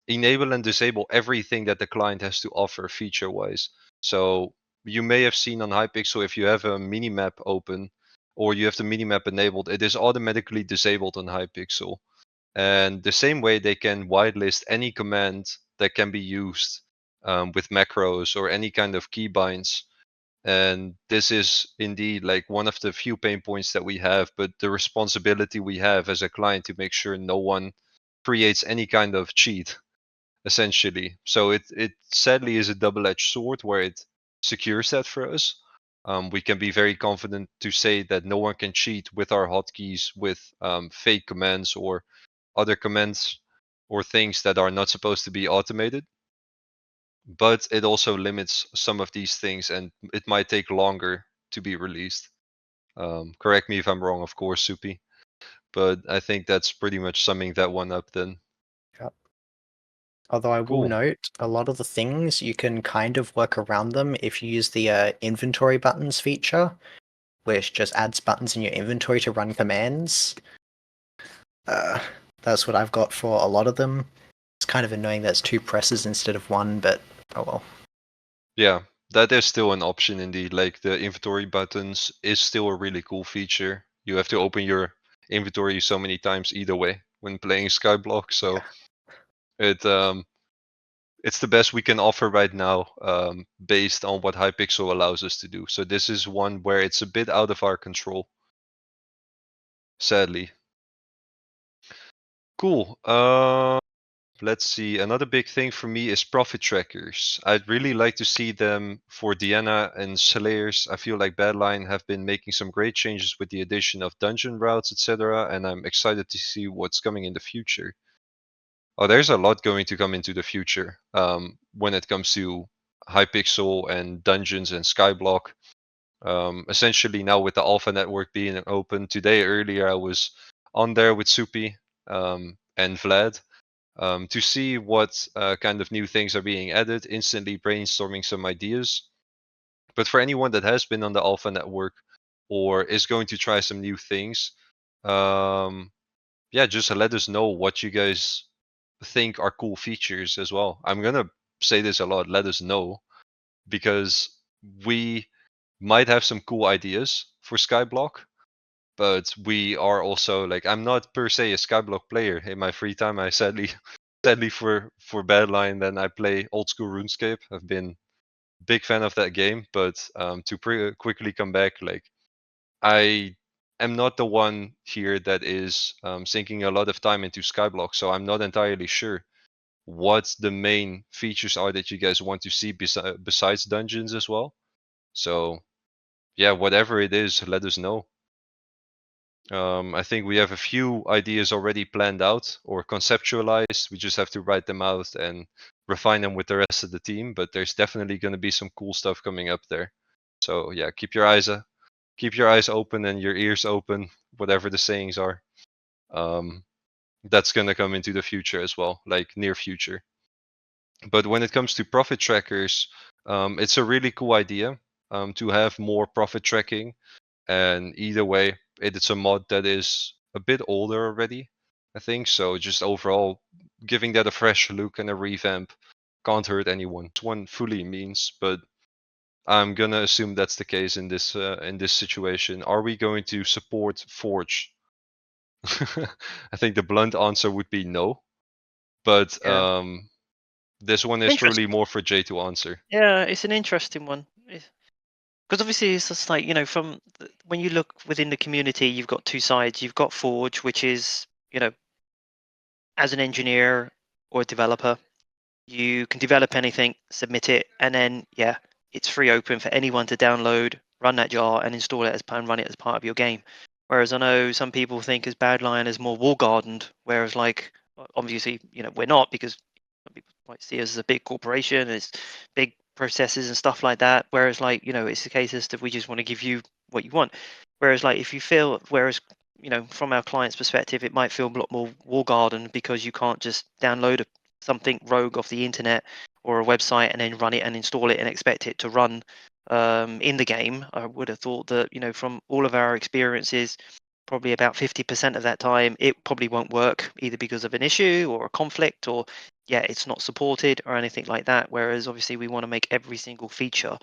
Speaker 1: enable and disable everything that the client has to offer feature-wise. So you may have seen on Hypixel, if you have a minimap open or you have the minimap enabled, it is automatically disabled on Hypixel. And the same way they can whitelist any command that can be used with macros or any kind of keybinds. And this is indeed like one of the few pain points that we have, but the responsibility we have as a client to make sure no one creates any kind of cheat, essentially. So it sadly is a double-edged sword where it secures that for us. We can be very confident to say that no one can cheat with our hotkeys with fake commands or other commands or things that are not supposed to be automated. But it also limits some of these things and it might take longer to be released. Correct me if I'm wrong, of course, Soupy. But I think that's pretty much summing that one up then.
Speaker 2: Yep. Although I will
Speaker 1: Cool.
Speaker 2: note, a lot of the things you can kind of work around them if you use the inventory buttons feature, which just adds buttons in your inventory to run commands. That's what I've got for a lot of them. It's kind of annoying that it's two presses instead of one, but oh well.
Speaker 1: Yeah, that is still an option indeed. Like the inventory buttons is still a really cool feature. You have to open your inventory so many times either way when playing Skyblock. So it's the best we can offer right now, based on what Hypixel allows us to do. So this is one where it's a bit out of our control, sadly. Cool. Let's see. Another big thing for me is profit trackers. I'd really like to see them for Diana and Slayers. I feel like Badlion have been making some great changes with the addition of dungeon routes, etc. And I'm excited to see what's coming in the future. Oh, there's a lot going to come into the future when it comes to Hypixel and dungeons and Skyblock. Essentially now with the alpha network being open, today earlier I was on there with Soupy and Vlad to see what kind of new things are being added, instantly brainstorming some ideas. But for anyone that has been on the alpha network or is going to try some new things, yeah, just let us know what you guys think are cool features as well. I'm gonna say this a lot, let us know, because we might have some cool ideas for Skyblock, but we are also like, I'm not per se a Skyblock player. In my free time, I sadly for Badlion, then I play old school RuneScape. I've been big fan of that game, but to quickly come back, like I am not the one here that is sinking a lot of time into Skyblock, so I'm not entirely sure what the main features are that you guys want to see besides dungeons as well. So yeah, whatever it is, let us know. I think we have a few ideas already planned out or conceptualized. We just have to write them out and refine them with the rest of the team. But there's definitely going to be some cool stuff coming up there. So yeah, keep your eyes open and your ears open, whatever the sayings are. That's going to come into the future as well, like near future. But when it comes to profit trackers, it's a really cool idea to have more profit tracking. And either way, it's a mod that is a bit older already, I think. So just overall, giving that a fresh look and a revamp can't hurt anyone. One fully means, but I'm gonna assume that's the case in this situation. Are we going to support Forge? I think the blunt answer would be no. But
Speaker 3: Yeah.
Speaker 1: this one is
Speaker 3: Interesting.
Speaker 1: really more for Jay to answer.
Speaker 3: Yeah, it's an interesting one. Because obviously it's just like, from when you look within the community, you've got two sides. You've got Forge, which is, as an engineer or a developer, you can develop anything, submit it, and then, yeah, it's free open for anyone to download, run that jar, and install it and run it as part of your game. Whereas I know some people think as Badlion is more wall gardened, whereas like obviously, we're not, because some people might see us as a big corporation, it's big processes and stuff like that. Whereas like, it's the case as if we just want to give you what you want. Whereas like if you feel, from our client's perspective, it might feel a lot more wall garden because you can't just download something rogue off the internet or a website and then run it and install it and expect it to run in the game. I would have thought that, from all of our experiences, probably about 50% of that time, it probably won't work either because of an issue or a conflict, or it's not supported or anything like that. Whereas obviously we want to make every single feature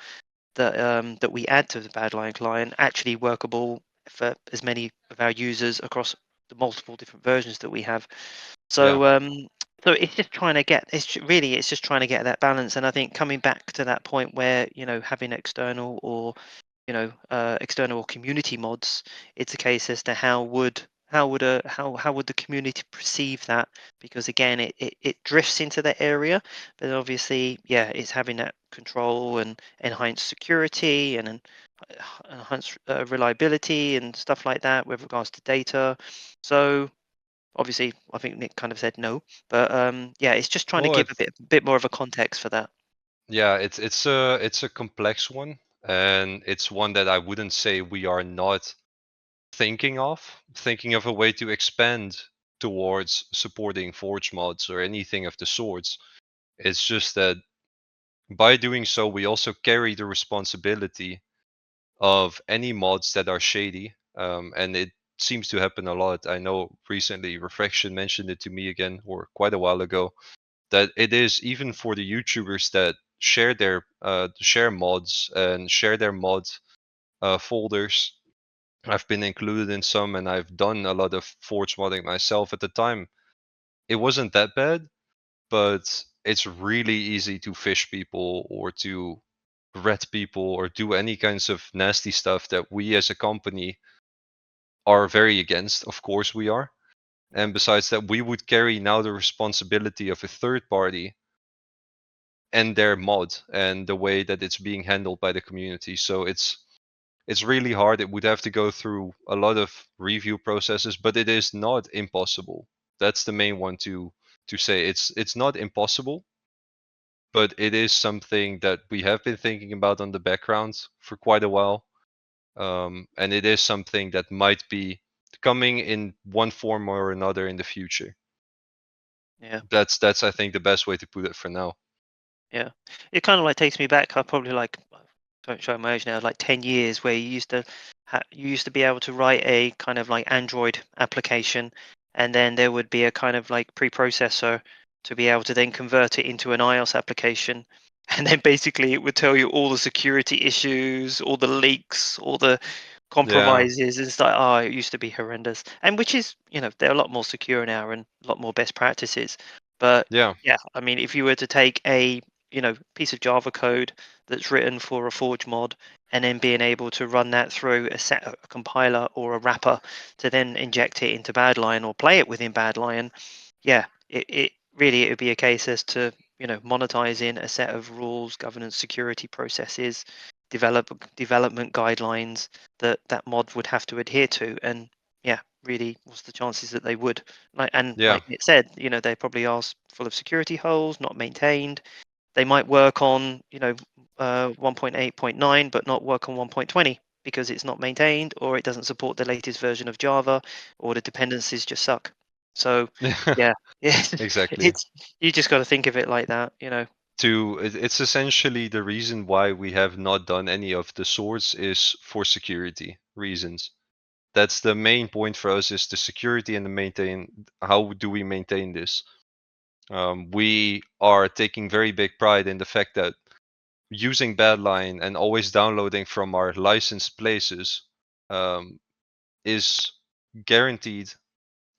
Speaker 3: that we add to the Badlion client actually workable for as many of our users across the multiple different versions that we have. So so it's just trying to get it's just trying to get that balance. And I think coming back to that point where having external or external or community mods, it's a case as to how would the community perceive that, because again it drifts into that area, but obviously it's having that control and enhanced security and enhanced reliability and stuff like that with regards to data. So obviously I think Nick kind of said no, but it's just trying to
Speaker 1: Well,
Speaker 3: give a bit more of a context for that.
Speaker 1: yeah, it's a complex one, and it's one that I wouldn't say we are not thinking of a way to expand towards supporting Forge mods or anything of the sorts. It's just that by doing so, we also carry the responsibility of any mods that are shady, and it seems to happen a lot. I know recently Reflection mentioned it to me again, or quite a while ago, that it is even for the YouTubers that share their share mods and share their mod folders. I've been included in some, and I've done a lot of Forge modding myself. At the time, it wasn't that bad, but it's really easy to fish people or to ret people or do any kinds of nasty stuff that we as a company are very against. Of course we are. And besides that, we would carry now the responsibility of a third party and their mod and the way that it's being handled by the community. So it's really hard. It would have to go through a lot of review processes, but it is not impossible. That's the main one to say. It's not impossible, but it is something that we have been thinking about on the background for quite a while. And it is something that might be coming in one form or another in the future.
Speaker 3: Yeah.
Speaker 1: That's I think the best way to put it for now.
Speaker 3: Yeah, it kind of like takes me back. I probably like, don't show my age now, like 10 years where you used to be able to write a kind of like Android application, and then there would be a kind of like preprocessor to be able to then convert it into an iOS application. And then basically it would tell you all the security issues, all the leaks, all the compromises. It's like, oh, it used to be horrendous. And which is, they're a lot more secure now and a lot more best practices. But
Speaker 1: Yeah.
Speaker 3: yeah, I mean, if you were to take a piece of Java code that's written for a Forge mod, and then being able to run that through a compiler or a wrapper to then inject it into Badlion or play it within Badlion, it would be a case as to monetizing a set of rules, governance, security processes, development guidelines that mod would have to adhere to, and really, what's the chances that they would? Like it said, they probably are full of security holes, not maintained. They might work on 1.8.9 but not work on 1.20 because it's not maintained, or it doesn't support the latest version of Java, or the dependencies just suck. So
Speaker 1: exactly.
Speaker 3: You just got to think of it like that,
Speaker 1: It's essentially the reason why we have not done any of the sorts is for security reasons. That's the main point for us, is the security and the maintain. How do we maintain this? We are taking very big pride in the fact that using Badlion and always downloading from our licensed places is guaranteed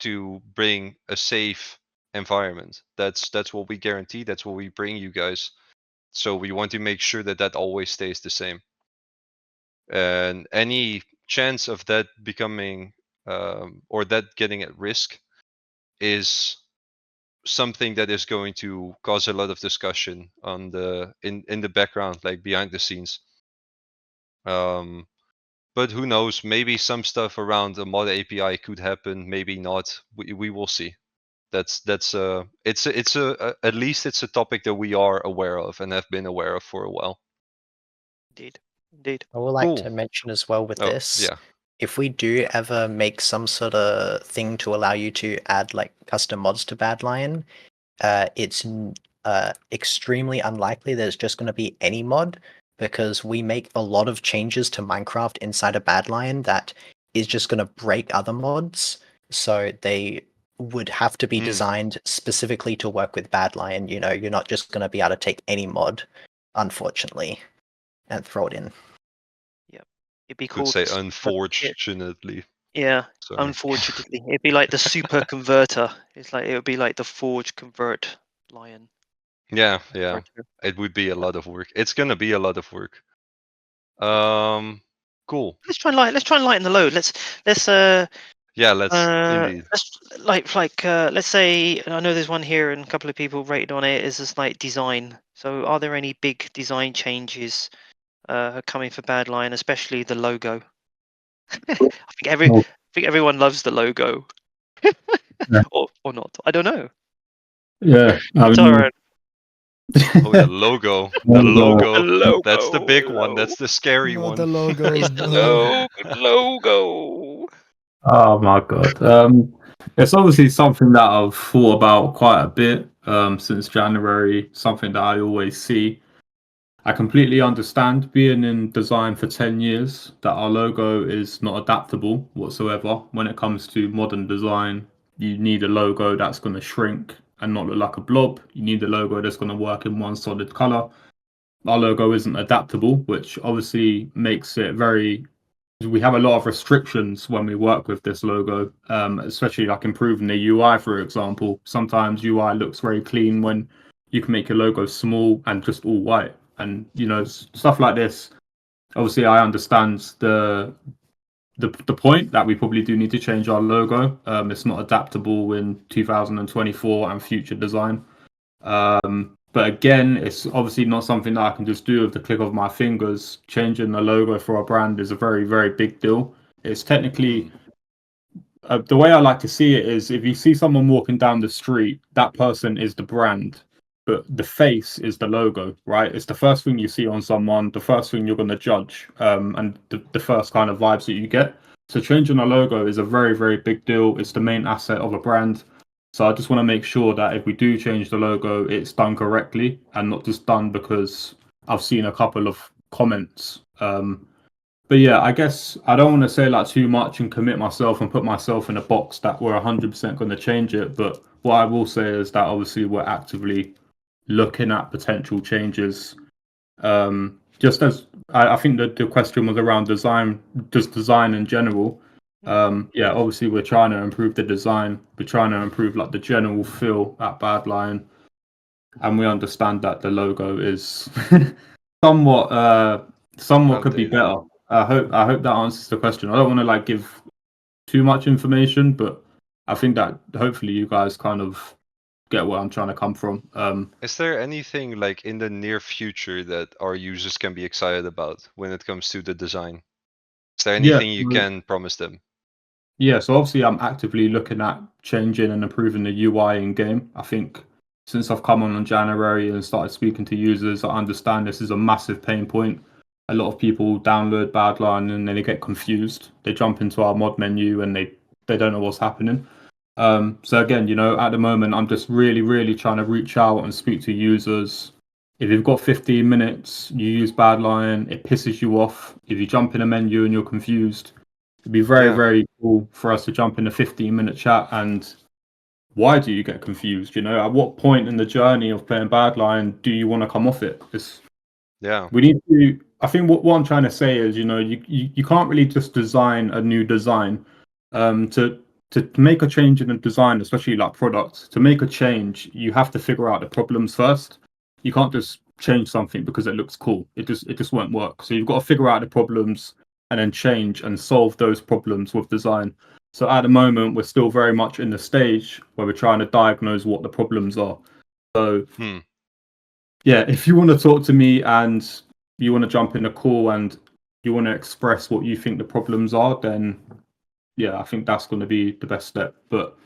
Speaker 1: to bring a safe environment. That's what we guarantee. That's what we bring you guys. So we want to make sure that that always stays the same. And any chance of that becoming or that getting at risk is something that is going to cause a lot of discussion on in the background, like behind the scenes. But who knows? Maybe some stuff around the mod API could happen. Maybe not. We will see. It's at least it's a topic that we are aware of and have been aware of for a while.
Speaker 3: Indeed.
Speaker 2: I would like
Speaker 1: Cool.
Speaker 2: to mention as well with this,
Speaker 1: Yeah.
Speaker 2: if we do ever make some sort of thing to allow you to add like custom mods to Badlion, it's extremely unlikely that it's just going to be any mod, because we make a lot of changes to Minecraft inside of Badlion that is just going to break other mods. So they would have to be designed specifically to work with Badlion. You're not just going to be able to take any mod, unfortunately, and throw it in.
Speaker 3: It'd be
Speaker 1: Could
Speaker 3: called
Speaker 1: say unfortunately.
Speaker 3: Yeah,
Speaker 1: Sorry.
Speaker 3: unfortunately, it'd be like the super converter. It would be like the Forge convert Lion.
Speaker 1: Yeah. It would be a lot of work. It's gonna be a lot of work. Cool.
Speaker 3: Let's try and lighten the load. Let's
Speaker 1: indeed.
Speaker 3: let's say, and I know there's one here and a couple of people rated on it, is just like design. So are there any big design changes coming for Badlion, especially the logo? I think everyone loves the logo. or not. I don't know.
Speaker 5: Yeah.
Speaker 1: The logo. The logo. That's the big one. That's the scary one.
Speaker 4: The logo.
Speaker 3: It's the logo.
Speaker 5: Oh my god. It's obviously something that I've thought about quite a bit since January, something that I always see. I completely understand, being in design for 10 years, that our logo is not adaptable whatsoever. When it comes to modern design, you need a logo that's going to shrink and not look like a blob. You need a logo that's going to work in one solid color. Our logo isn't adaptable, which obviously makes it we have a lot of restrictions when we work with this logo, especially like improving the UI, for example. Sometimes UI looks very clean when you can make your logo small and just all white. And stuff like this. Obviously, I understand the point that we probably do need to change our logo. It's not adaptable in 2024 and future design. But again, it's obviously not something that I can just do with the click of my fingers. Changing the logo for a brand is a very, very big deal. It's technically the way I like to see it is, if you see someone walking down the street, that person is the brand, but the face is the logo, right? It's the first thing you see on someone, the first thing you're going to judge, and the first kind of vibes that you get. So changing a logo is a very, very big deal. It's the main asset of a brand. So I just want to make sure that if we do change the logo, it's done correctly and not just done because I've seen a couple of comments. But yeah, I guess I don't want to say like too much and commit myself and put myself in a box that we're 100% going to change it. But what I will say is that obviously we're actively looking at potential changes. Just as I think that the question was around design, just design in general. Yeah, obviously we're trying to improve the design. We're trying to improve like the general feel at Badlion. and we understand that the logo is somewhat could be
Speaker 1: Outdated.
Speaker 5: better. I hope that answers the question. I don't want to like give too much information, but I think that hopefully you guys kind of get where I'm trying to come from.
Speaker 1: Is there anything like in the near future that our users can be excited about when it comes to the design? Is there anything you can promise them?
Speaker 5: Yeah, so obviously I'm actively looking at changing and improving the UI in game. I think since I've come on in January and started speaking to users, I understand this is a massive pain point. A lot of people download Badlion and then they get confused. They jump into our mod menu and they don't know what's happening. So again, at the moment, I'm just really trying to reach out and speak to users. If you've got 15 minutes, you use Badlion, it pisses you off. If you jump in a menu and you're confused, it'd be very cool for us to jump in a 15-minute chat. And why do you get confused? At what point in the journey of playing Badlion do you want to come off it? We need to. I think what I'm trying to say is, you can't really just design a new design. To make a change in a design, especially like products, to make a change, you have to figure out the problems first. You can't just change something because it looks cool. It just won't work. So you've got to figure out the problems and then change and solve those problems with design. So at the moment, we're still very much in the stage where we're trying to diagnose what the problems are. So yeah, if you want to talk to me and you want to jump in a call and you want to express what you think the problems are, then yeah, I think that's going to be the best step. But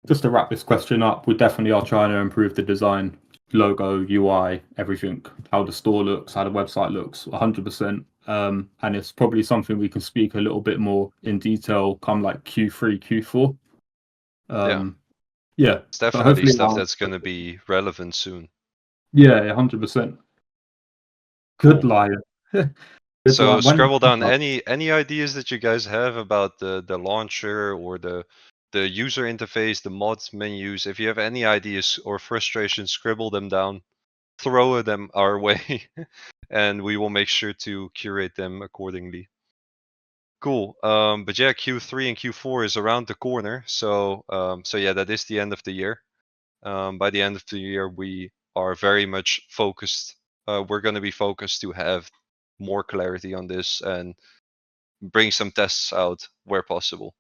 Speaker 5: just to wrap this question up, we definitely are trying to improve the design, logo, UI, everything, how the store looks, how the website looks, 100%. And it's probably something we can speak a little bit more in detail come like Q3, Q4. Yeah,
Speaker 1: it's definitely stuff that's going to be relevant soon.
Speaker 5: Yeah, 100%. Good liar.
Speaker 1: So scroll down. Any ideas that you guys have about the launcher or the user interface, the mods menus? If you have any ideas or frustrations, scribble them down, throw them our way, and we will make sure to curate them accordingly. Cool. But yeah, Q3 and Q4 is around the corner. So yeah, that is the end of the year. By the end of the year, we are very much focused. We're going to be focused to have more clarity on this and bring some tests out where possible.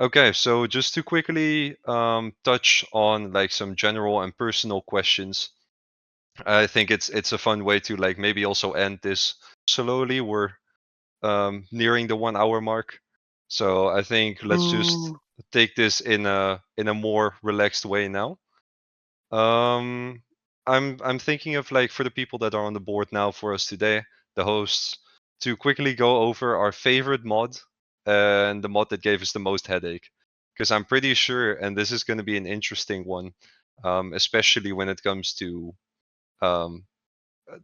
Speaker 1: Okay, so just to quickly touch on like some general and personal questions. I think it's a fun way to like maybe also end this slowly. We're nearing the 1 hour mark, so I think let's just take this in a more relaxed way now. I'm thinking of like for the people that are on the board now for us today, the hosts, to quickly go over our favorite mod and the mod that gave us the most headache. Because I'm pretty sure, and this is going to be an interesting one, especially when it comes to,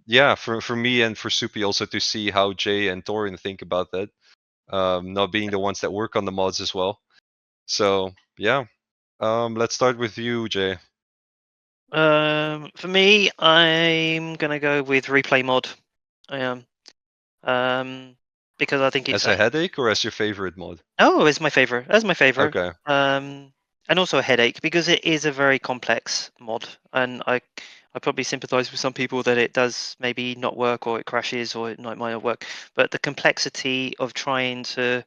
Speaker 1: yeah, for me and for Soupy also to see how Jay and Torin think about that, not being the ones that work on the mods as well. So yeah, let's start with you, Jay.
Speaker 3: For me, I'm gonna go with replay mod. I am, because I think it's
Speaker 1: as a headache or as your favorite mod.
Speaker 3: Oh, it's my favorite. That's my favorite.
Speaker 1: Okay.
Speaker 3: And also a headache because it is a very complex mod, and I probably sympathise with some people that it does maybe not work or it crashes or it might not work. But the complexity of trying to,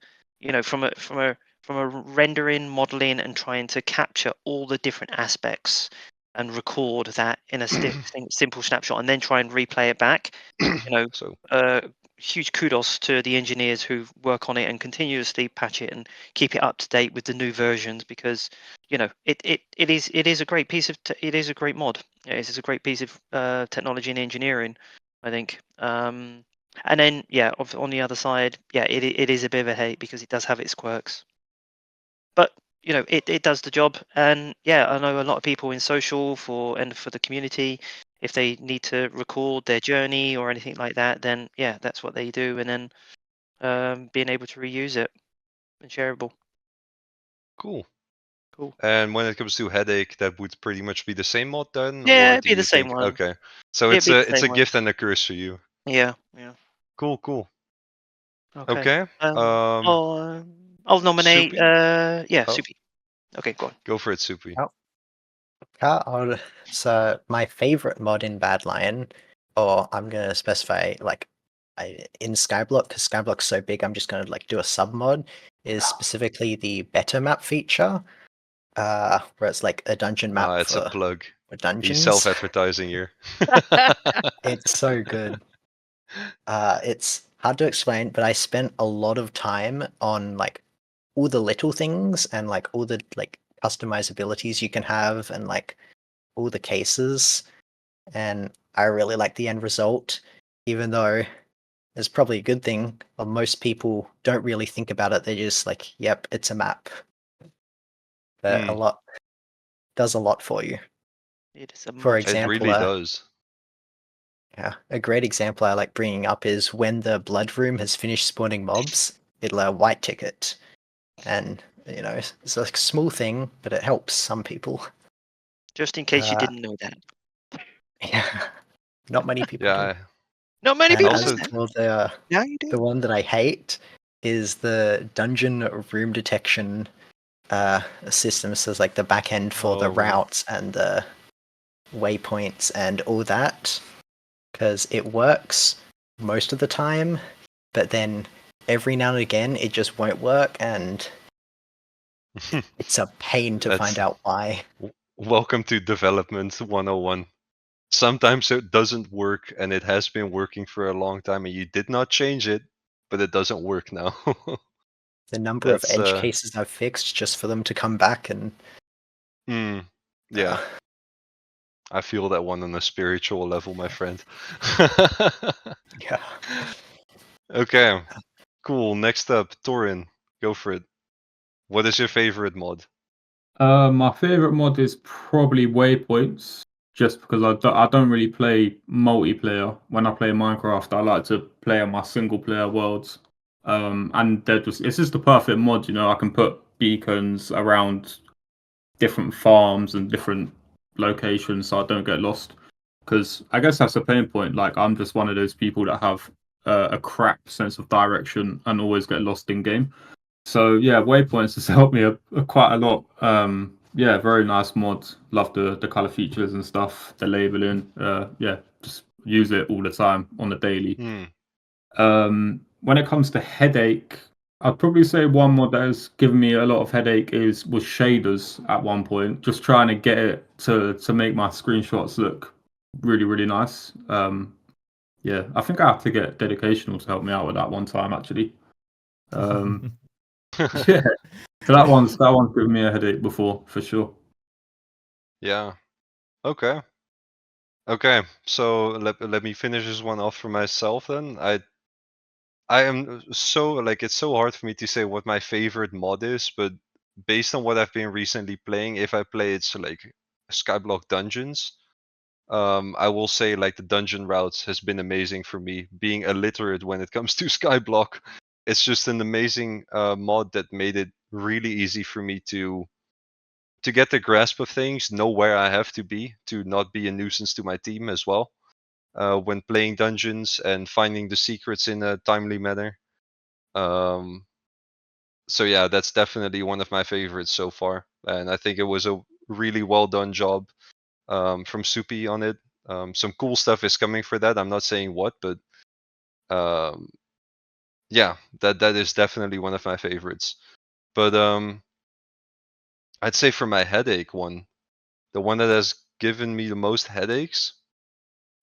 Speaker 3: from a rendering, modeling, and trying to capture all the different aspects and record that in a simple snapshot, and then try and replay it back.
Speaker 1: So
Speaker 3: Huge kudos to the engineers who work on it and continuously patch it and keep it up to date with the new versions, because it is a great piece of it is a great mod. It is a great piece of technology and engineering, I think. And then on the other side, it is a bit of a hate because it does have its quirks, but it does the job. And I know a lot of people in social for the community, if they need to record their journey or anything like that, then that's what they do, and then being able to reuse it and shareable.
Speaker 1: Cool. And when it comes to headache, that would pretty much be the same mod then?
Speaker 3: Yeah,
Speaker 1: or
Speaker 3: it'd be the same one.
Speaker 1: Okay, so it's a gift and a curse for you.
Speaker 3: Yeah.
Speaker 1: Cool.
Speaker 3: Okay.
Speaker 1: I'll
Speaker 3: nominate
Speaker 1: Soupy?
Speaker 3: Soupy. Okay, go on.
Speaker 1: Go for it, Soupy.
Speaker 2: So my favorite mod in Badlion, or I'm gonna specify like in Skyblock, because Skyblock's so big, I'm just gonna like do a sub mod, is specifically the better map feature, where it's like a dungeon map
Speaker 1: It's a
Speaker 2: for
Speaker 1: plug. He's
Speaker 2: dungeons.
Speaker 1: self-advertising here.
Speaker 2: It's so good. It's hard to explain, but I spent a lot of time on like all the little things and like all the like customizabilities you can have and like all the cases, and I really like the end result, even though it's probably a good thing. Most people don't really think about it. They're just like, "Yep, it's a map." But does a lot for you.
Speaker 3: It is a
Speaker 2: For
Speaker 3: mod.
Speaker 1: It
Speaker 2: example,
Speaker 1: really does.
Speaker 2: yeah, a great example I like bringing up is when the blood room has finished spawning mobs, it'll white ticket, and it's a small thing, but it helps some people.
Speaker 3: Just in case you didn't know that.
Speaker 2: Yeah, not many people do.
Speaker 1: Yeah.
Speaker 3: Not many
Speaker 2: And
Speaker 3: people
Speaker 2: as
Speaker 3: know that.
Speaker 2: for the
Speaker 3: Now you do.
Speaker 2: the one that I hate is the dungeon room detection system. So it's like the back end for the
Speaker 1: Oh.
Speaker 2: routes and the waypoints and all that, because it works most of the time, but then every now and again it just won't work, and it's a pain to find out why.
Speaker 1: Welcome to development 101. Sometimes it doesn't work, and it has been working for a long time, and you did not change it, but it doesn't work now.
Speaker 2: The number of edge cases I've fixed just for them to come back, and
Speaker 1: yeah. I feel that one on a spiritual level, my friend.
Speaker 2: Yeah.
Speaker 1: Okay, cool. Next up, Torin, go for it. What is your favorite mod?
Speaker 5: My favorite mod is probably Waypoints, just because I don't really play multiplayer. When I play Minecraft, I like to play on my single player worlds. And it's just the perfect mod, I can put beacons around different farms and different locations so I don't get lost. Because I guess that's a pain point. Like, I'm just one of those people that have a crap sense of direction and always get lost in game. So yeah, Waypoints has helped me quite a lot. Yeah, very nice mod. Love the color features and stuff. The labeling. Yeah, just use it all the time on the daily. When it comes to headache, I'd probably say one mod that has given me a lot of headache was shaders at one point. Just trying to get it to make my screenshots look really, really nice. Yeah, I think I have to get Dedicational to help me out with that one time actually. Yeah, so that one's given me a headache before for sure.
Speaker 1: Yeah. Okay. So let me finish this one off for myself then. I am so like it's so hard for me to say what my favorite mod is, but based on what I've been recently playing, if I play it's like Skyblock dungeons, I will say like the dungeon routes has been amazing for me. Being illiterate when it comes to Skyblock, it's just an amazing mod that made it really easy for me to get the grasp of things, know where I have to be to not be a nuisance to my team as well. When playing dungeons and finding the secrets in a timely manner. So yeah, that's definitely one of my favorites so far, and I think it was a really well done job from Soupy on it. Some cool stuff is coming for that. I'm not saying what, but yeah, that is definitely one of my favorites. But I'd say for my headache one, the one that has given me the most headaches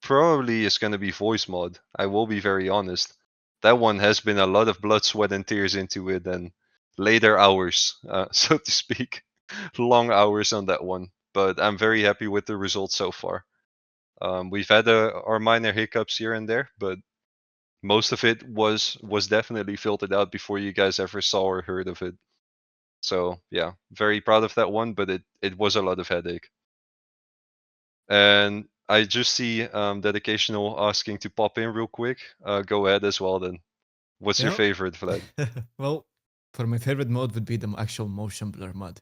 Speaker 1: probably is going to be voice mod. I will be very honest. That one has been a lot of blood, sweat, and tears into it, and later hours, so to speak, long hours on that one. But I'm very happy with the results so far. We've had our minor hiccups here and there, but most of it was definitely filtered out before you guys ever saw or heard of it. So yeah, very proud of that one, but it was a lot of headache. And I just see Dedicational asking to pop in real quick. Go ahead as well then. What's your favorite, Vlad?
Speaker 4: Well, for my favorite mod would be the actual motion blur mod.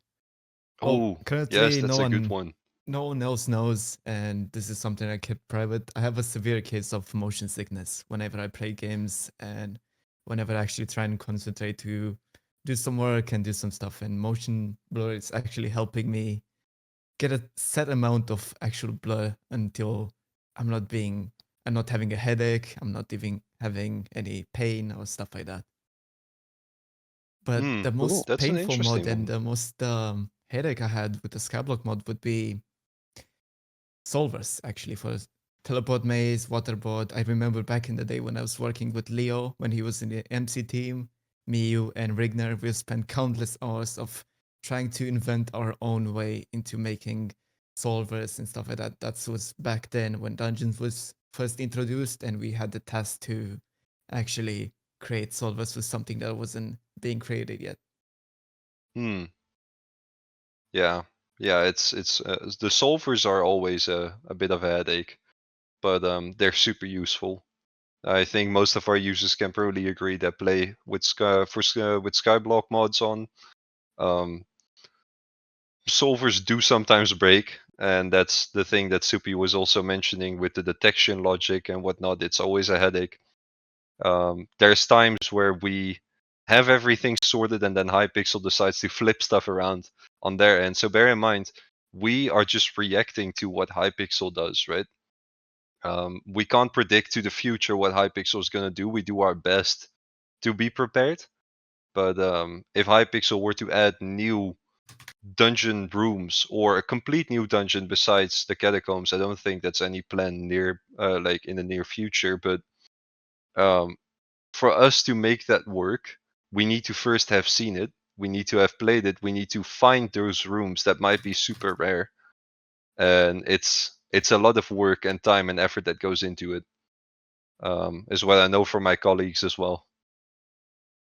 Speaker 1: Oh,
Speaker 4: currently
Speaker 1: yes, that's a good one.
Speaker 4: No one else knows, and this is something I kept private. I have a severe case of motion sickness whenever I play games and whenever I actually try and concentrate to do some work and do some stuff. And motion blur is actually helping me get a set amount of actual blur until I'm not having a headache, I'm not even having any pain or stuff like that. But the most
Speaker 1: That's an
Speaker 4: painful mod
Speaker 1: interesting
Speaker 4: and
Speaker 1: one.
Speaker 4: the most headache I had with the Skyblock mod would be solvers, actually, for teleport maze, waterboard. I remember back in the day when I was working with Leo, when he was in the MC team, me, you, and Rigner, we spent countless hours of trying to invent our own way into making solvers and stuff like that. That was back then when Dungeons was first introduced and we had the task to actually create solvers with something that wasn't being created yet.
Speaker 1: Yeah, it's the solvers are always a bit of a headache, but they're super useful. I think most of our users can probably agree that play with with Skyblock mods on. Solvers do sometimes break, and that's the thing that Supi was also mentioning with the detection logic and whatnot. It's always a headache. There's times where we have everything sorted and then Hypixel decides to flip stuff around on their end. So bear in mind, we are just reacting to what Hypixel does, right? We can't predict to the future what Hypixel is going to do. We do our best to be prepared. But if Hypixel were to add new dungeon rooms or a complete new dungeon besides the catacombs, I don't think that's any plan near, like in the near future. But for us to make that work, we need to first have seen it. We need to have played it. We need to find those rooms that might be super rare, and it's a lot of work and time and effort that goes into it. Is what I know from my colleagues as well.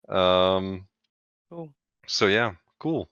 Speaker 3: Cool.
Speaker 1: So yeah, cool.